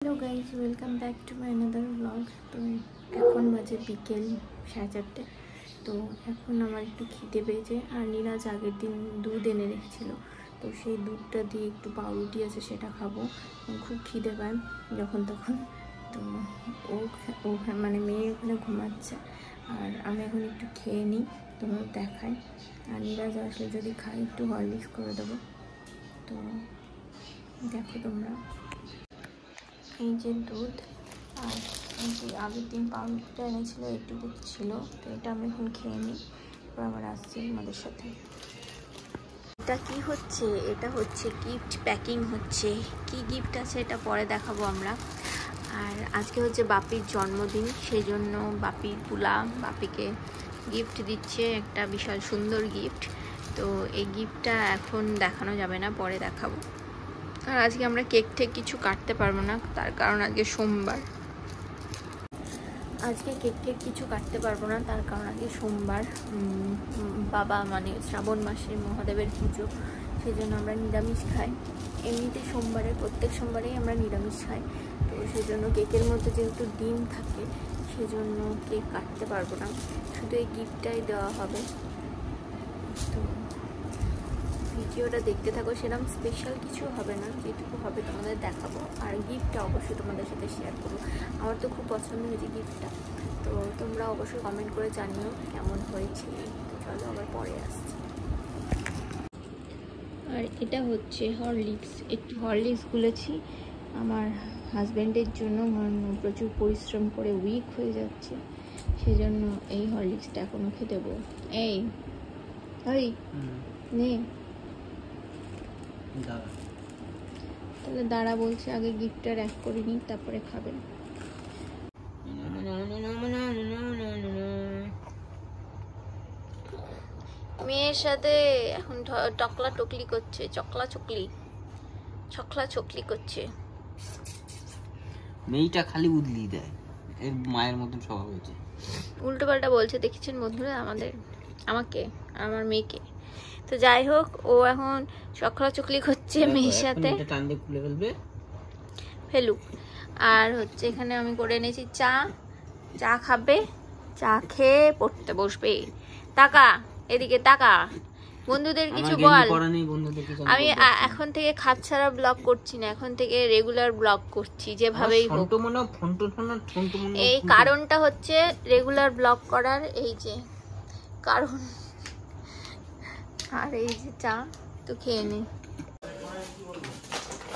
Hello guys, welcome back to my another blog. তো এখন বাজে বিকেল 4:30। তো এখন আমার একটু খিদে পেয়েছে, আর নিরাজ আগের দিন দুধ এনে রেখেছিলো, তো সেই দুধটা দিয়ে একটু পাউরুটি আছে সেটা খাবো। খুব খিদে পায় যখন তখন। তো ও মানে মেয়ে ওখানে ঘুমাচ্ছে, আর আমি এখন একটু খেয়ে নিই, তোমার দেখাই। আর নিরাজ আসলে যদি খাই একটু হরলিক্স করে দেবো। তো দেখো তোমরা, এই যে দুধ, আর এই যে আগের দিন পাউরুটিটা এনেছিল এইটুকু ছিল, তো এটা আমি এখন খেয়ে নিই, তারপর আবার আসছি আমাদের সাথে। এটা কি হচ্ছে? এটা হচ্ছে গিফট প্যাকিং হচ্ছে। কি গিফট আছে এটা পরে দেখাবো আমরা। আর আজকে হচ্ছে বাপির জন্মদিন, সেই জন্য বাপির পুলা বাপিকে গিফট দিচ্ছে, একটা বিশাল সুন্দর গিফট। তো এই গিফটটা এখন দেখানো যাবে না, পরে দেখাবো। আর আজকে আমরা কেক টেক কিছু কাটতে পারবো না, তার কারণ আজকে সোমবার। আজকে কেক টেক কিছু কাটতে পারবো না, তার কারণ আজকে সোমবার। বাবা মানে শ্রাবণ মাসে মহাদেবের পুজো, সেই জন্য আমরা নিরামিষ খাই। এমনিতে সোমবারে, প্রত্যেক সোমবারেই আমরা নিরামিষ খাই। তো সেই জন্য কেকের মধ্যে যেহেতু ডিম থাকে, সেজন্য কেক কাটতে পারবো না, শুধু এই গিফটটাই দেওয়া হবে। তো ভিডিওটা দেখতে থাকো, সেরকম স্পেশাল কিছু হবে না, যেটুকু হবে তোমাদের দেখাবো। আর গিফটটা অবশ্যই তোমাদের সাথে শেয়ার করবো। আমার তো খুব পছন্দ হয়েছে গিফটটা, তো তোমরা অবশ্যই কমেন্ট করে জানিও কেমন হয়েছে। তো চলো আবার পরে আসছি। আর এটা হচ্ছে হরলিক্স, একটু হরলিক্স গুলেছি আমার হাজব্যান্ডের জন্য, প্রচুর পরিশ্রম করে উইক হয়ে যাচ্ছে, সেজন্য এই হরলিক্সটা এখন ওকে দেবো। এই নে, তাহলে দাঁড়া বলছে, আগে গিফটটা র্যাপ করে নিই, তারপরে খাবেন। মেয়ের সাথে এখন টকলা টকলি করছে, ছকলা চকলি করছে। মেয়েটা খালি উদলি দেয়, এর মায়ের মতন স্বভাব হয়েছে। উল্টো পাল্টা বলছে, দেখেছেন বন্ধুরা আমাকে আমার মেয়েকে। তো যাই হোক, ও এখন চকলা চকলি করছে মেয়ের সাথে, খুলে ফেলবে ফেলুক। আর হচ্ছে এখানে আমি করে এনেছি চা খাবে, চা খেয়ে পড়তে বসবে। টাকা এদিকে টাকা, বন্ধুদের কিছু বল। আমি এখন থেকে খাত ছাড়া ব্লগ করছি না, এখন থেকে রেগুলার ব্লগ করছি, যেভাবেই হোক। এই কারণটা হচ্ছে রেগুলার ব্লগ করার, এই যে কারণ। আর এই যে চা, তো খেয়ে নি।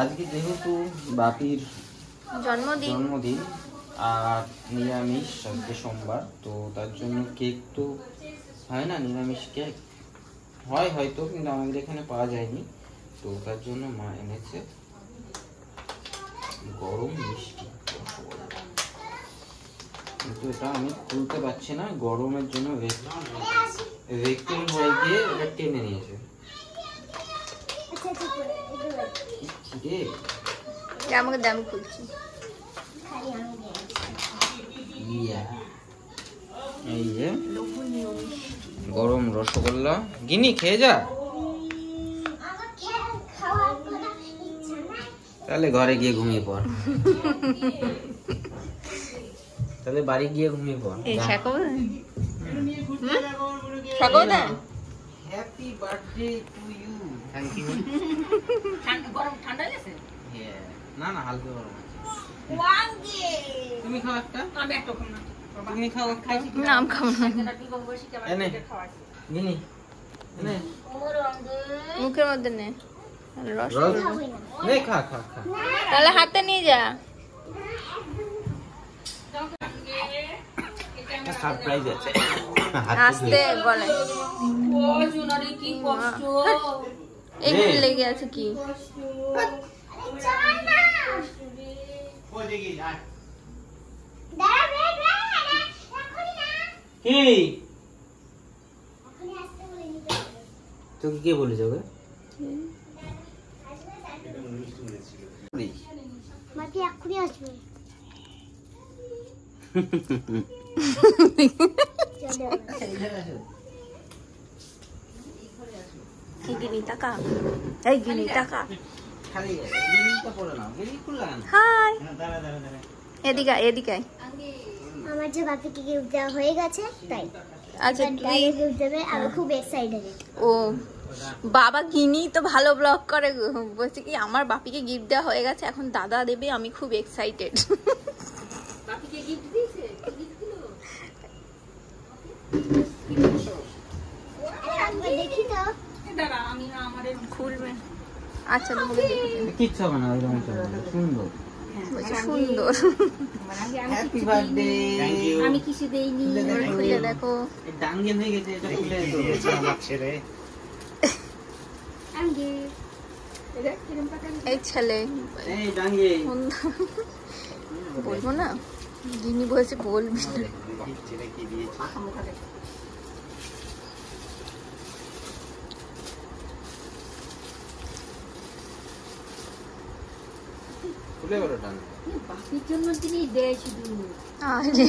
আজকে যেহেতু বাপির জন্মদিন আর নিরামিষ, আজকে সোমবার, তো তার জন্য কেক তো হয় না, নিরামিষ কেক হয় হয়তো, কিন্তু আমাদের এখানে পাওয়া যায়নি, তো তার জন্য মা এনেছে গরম মিষ্টি। কিন্তু এটা আমি খুলতে পারছি না, গরমের জন্য ভেক্টর হয়ে গিয়ে এটা টেনে নিয়েছে। আমাকে দাম খুলছি। এই যে গরম রসগোল্লা, গিনি খেয়ে যা, তাহলে ঘরে গিয়ে ঘুমিয়ে পড়, তাহলে বাড়ি গিয়ে ঘুমিয়ে পড়। Happy birthday to you. Thank you. গরম ঠান্ডা লেগেছে? না না, হালকা গরম আছে। তুমি খাও একটা। আমি একটা খাবো না। তুমি খাও একটা। নাম খাবো না। এনে গিনি, এনে মুখের মধ্যে নে, রস নে, খা খা খা। তাহলে হাতে নিয়ে যা। একটা সারপ্রাইজ আছে, আস্তে বলে। ও জুনারি কি কষ্ট, এখানে লেগে আছে কি? তোকে কে বলেছে ওকে? গিনি টাকা, এই গিনি টাকা, খালি রিংটা পরে নাও, রিং খুললা না। হাই, দাঁড়া দাঁড়া দাঁড়া। এদিকে আয়, এদিকে আয়। আমার যে বাপিকে গিফট দেওয়া হয়ে গেছে তাই আচ্ছা তুই গিফট দেবে, আমি খুব এক্সাইটেড। ও বাবা কিনি তো ভালো ব্লগ করে, বলছে কি আমার বাপিকে গিফট দেওয়া হয়ে গেছে, এখন দাদা দেবে, আমি খুব এক্সাইটেড। বাপিকে গিফট দিয়েছে, দেখি তো দাঁড়া আমি আমাদের খুলবে। আচ্ছা তোমাকে দেখে কিচ্ছু হবে না, ওইরকম সুন্দর বলছে সুন্দর। Happy birthday. Thank you. আমি কিছু দেইনি। খুলে দেখো, ডাঙ্গেল হয়ে গেছে, এটা খুলে দিয়েছে আমার ছেলে। আঙ্গে এটা কিরম টাকা এই ছেলে এই ডাঙ্গেল বলবো না, যিনি বলছে বলবি না। ছেলে কি দিয়েছে? মুখা দেখো। খুলে বলো ডাঙ্গেল। বাপির জন্য তিনি দেয় শুধু। আরে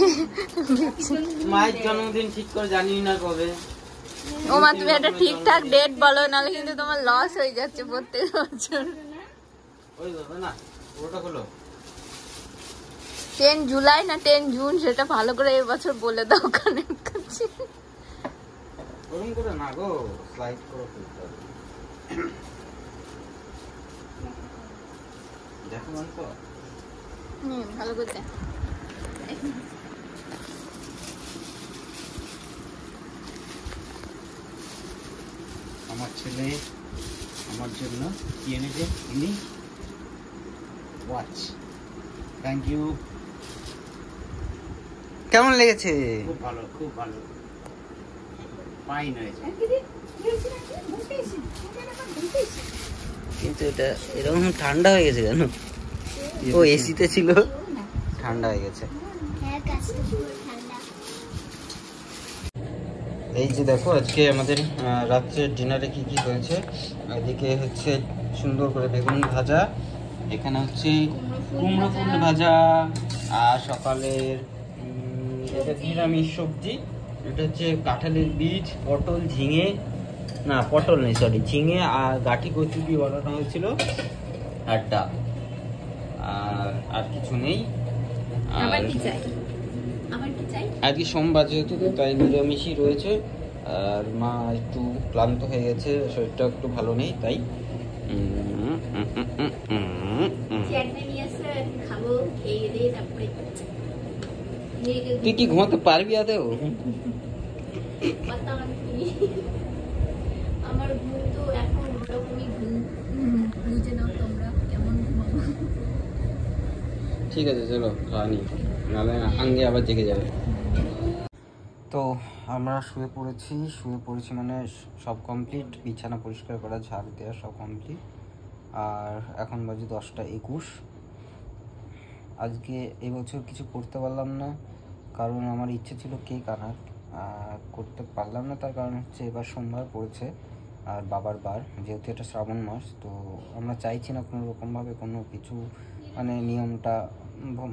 মায়ের জন্মদিন ঠিক করে জানি না কবে। ও মা, তুমি একটা ঠিকঠাক ডেট বলো, নাহলে কিন্তু তোমার লস হয়ে যাচ্ছে প্রত্যেক বছর। ওই বাবা না, ওটা হলো 10 জুলাই না 10 জুন, সেটা ভালো করে এবছর বলে দাও কানেক্ট করছি। ওরকম করে না গো, স্লাইড করে খুলতে হবে। দেখো মান তো ভালো করে দেখ। আমার ছেলে আমার জন্য কি এনেছে, ইনি ওয়াচ। Thank you. কেমন লেগেছে? খুব ভালো, খুব ভালো, ফাইন হয়েছে। কিন্তু এটা এরকম ঠান্ডা হয়ে গেছে কেন? ও এসিতে ছিল, ঠান্ডা হয়ে গেছে। হ্যাঁ, কাজটা পুরো ঠান্ডা। এই যে দেখো আজকে আমাদের রাত্রে ডিনারে কি কি হয়েছে। এদিকে হচ্ছে সুন্দর করে বেগুন ভাজা, এখানে হচ্ছে কুমড়ো ফুল ভাজা, আর সকালের এটা নিরামিষ সবজি, এটা হচ্ছে কাঁঠালের বীজ, পটল, ঝিঙে, না পটল নেই সরি, ঝিঙে আর গাঠি কচু দিয়ে বানানো হয়েছিল, আর ডাল, আর কিছু নেই। আবার কি চাই? আবার কি চাই? আজকে সোমবার যেহেতু তো তাই নিরামিষই রয়েছে। আর মা একটু ক্লান্ত হয়ে গেছে, শরীরটা একটু ভালো নেই, তাই চেয়ারটা নিয়ে এসে খাবো, খেয়ে দিয়ে তারপরে তুই কি ঘুমাতে পারবি আদেও? আমার ঘুম তো এখন ওরকমই ঘুম, বুঝে নাও তোমরা কেমন ঘুমাবো। ঠিক আছে চলো খাওয়া নি, নাহলে আঙ্গে আবার জেগে যাবে। তো আমরা শুয়ে পড়েছি মানে সব কমপ্লিট, বিছানা পরিষ্কার করা, ঝাড় দেওয়া সব কমপ্লিট। আর এখন বাজে 10:21। আজকে এবছর কিছু করতে পারলাম না, কারণ আমার ইচ্ছে ছিল কেক আনার, করতে পারলাম না। তার কারণ হচ্ছে এবার সোমবার পড়েছে আর বাবার বার, যেহেতু এটা শ্রাবণ মাস, তো আমরা চাইছি না কোনো রকমভাবে কোনো কিছু মানে নিয়মটা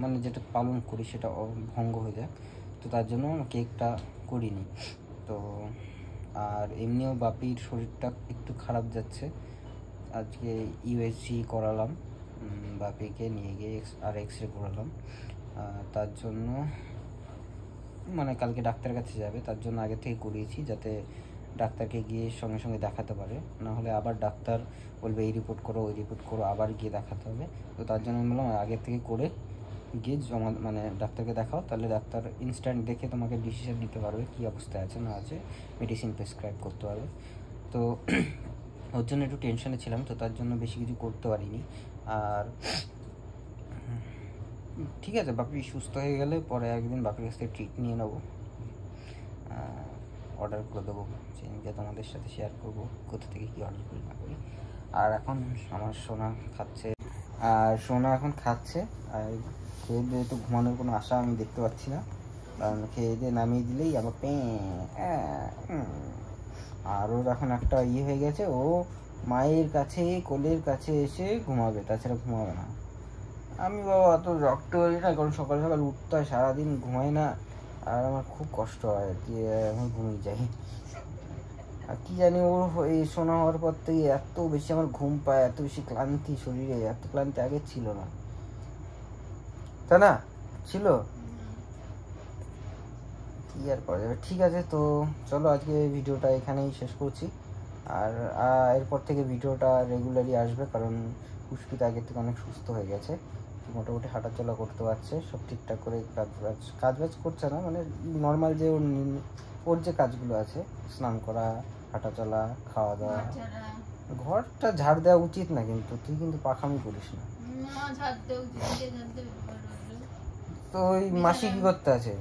মানে যেটা পালন করি সেটা ভঙ্গ হয়ে যায়, তো তার জন্য কেকটা করিনি। তো আর এমনিও বাপির শরীরটা একটু খারাপ যাচ্ছে, আজকে ইউএসজি করালাম, বাপিকে নিয়ে গিয়ে এক্স রে করালাম, তার জন্য মানে কালকে ডাক্তারের কাছে যাবে, তার জন্য আগে থেকে করিয়েছি, যাতে ডাক্তারকে গিয়ে সঙ্গে সঙ্গে দেখাতে পারে, না হলে আবার ডাক্তার বলবে এই রিপোর্ট করো ওই রিপোর্ট করো, আবার গিয়ে দেখাতে হবে। তো তার জন্য আমি বললাম আগে থেকে করে গিয়ে জমা মানে ডাক্তারকে দেখাও, তাহলে ডাক্তার ইনস্ট্যান্ট দেখে তোমাকে ডিসিশন নিতে পারবে কী অবস্থায় আছে না আছে, মেডিসিন প্রেসক্রাইব করতে পারবে। তো ওর জন্য একটু টেনশনে ছিলাম, তো তার জন্য বেশি কিছু করতে পারিনি। আর ঠিক আছে, বাপি সুস্থ হয়ে গেলে পরে একদিন বাপির কাছ থেকে ট্রিট নিয়ে নেবো, অর্ডার করে দেবো, সেদিনকে তোমাদের সাথে শেয়ার করবো কোথা থেকে কী অর্ডার করি না করি। আর এখন আমার সোনা খাচ্ছে, আর সোনা এখন খাচ্ছে, আর খেয়ে দিয়ে তো ঘুমানোর কোনো আশা আমি দেখতে পাচ্ছি না, কারণ খেয়ে দিয়ে নামিয়ে দিলেই আবার আর ওর এখন একটা হয়ে গেছে, ও মায়ের কাছে কোলের কাছে এসে ঘুমাবে, তাছাড়া ঘুমাবে না। আমি বাবা অত রক্ত হই না, কারণ সকাল সকাল উঠতে হয়, সারাদিন ঘুমাই না, আর আমার খুব কষ্ট হয় যে আমি ঘুমিয়ে যাই। আর কি জানি ওর এই শোনা হওয়ার পর থেকে এত বেশি আমার ঘুম পায়, এত বেশি ক্লান্তি শরীরে, এত ক্লান্তি আগে ছিল না, তাই না? ছিল কি আর করা যাবে। ঠিক আছে, তো চলো আজকে ভিডিওটা এখানেই শেষ করছি। আর এরপর থেকে ভিডিওটা রেগুলারই আসবে, কারণ পুষ্পিতা আগের থেকে অনেক সুস্থ হয়ে গেছে, মোটামুটি হাঁটাচলা করতে পারছে, সব ঠিকঠাক করে কাজ বাজ করছে না, মানে নর্মাল যে ওর যে কাজগুলো আছে, স্নান করা, হাঁটাচলা, খাওয়া দাওয়া। ঘরটা ঝাড় দেওয়া উচিত না, কিন্তু তুই কিন্তু পাখামি করিস না। তো ওই মাসি কি করতে আছে?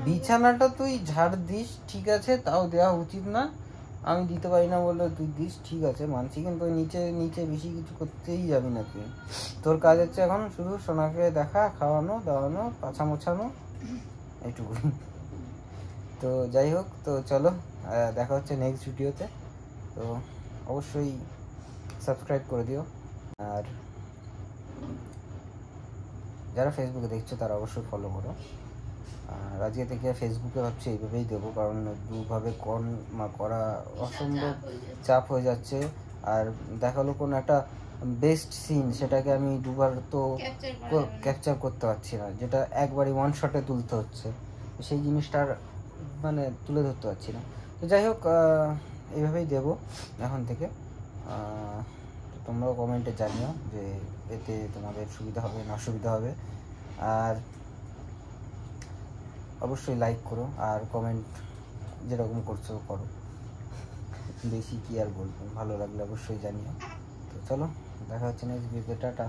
বিছানাটা তুই ঝাড় দিস, ঠিক আছে, তাও দেওয়া উচিত না। আমি দিতে পারি না বলে তুই দিস, ঠিক আছে মানছি, কিন্তু নিচে নিচে বেশি কিছু করতেই যাবি না তুই। তোর কাজ হচ্ছে এখন শুধু সোনাকে দেখা, খাওয়ানো দাওয়ানো, পাছা মোছানো, এইটুকু। তো যাই হোক, তো চলো দেখা হচ্ছে নেক্সট ভিডিওতে। তো অবশ্যই সাবস্ক্রাইব করে দিও, আর যারা ফেসবুকে দেখছো তারা অবশ্যই ফলো করো। আর আজকে থেকে ফেসবুকে ভাবছি এইভাবেই দেবো, কারণ দুভাবে করা অসম্ভব চাপ হয়ে যাচ্ছে। আর দেখালো কোনো একটা বেস্ট সিন, সেটাকে আমি দুবার তো ক্যাপচার করতে পারছি না, যেটা একবারই ওয়ান শটে তুলতে হচ্ছে, সেই জিনিসটার মানে তুলে ধরতে পারছি না। তো যাই হোক, এইভাবেই দেবো এখন থেকে। তো তোমরাও কমেন্টে জানিও যে এতে তোমাদের সুবিধা হবে না অসুবিধা হবে, আর অবশ্যই লাইক করো আর কমেন্ট যেরকম করছো করো, বেশি কি আর বলবো, ভালো লাগলে অবশ্যই জানিও। তো চলো দেখা হচ্ছে নেক্সট ভিডিওতে, টাটা।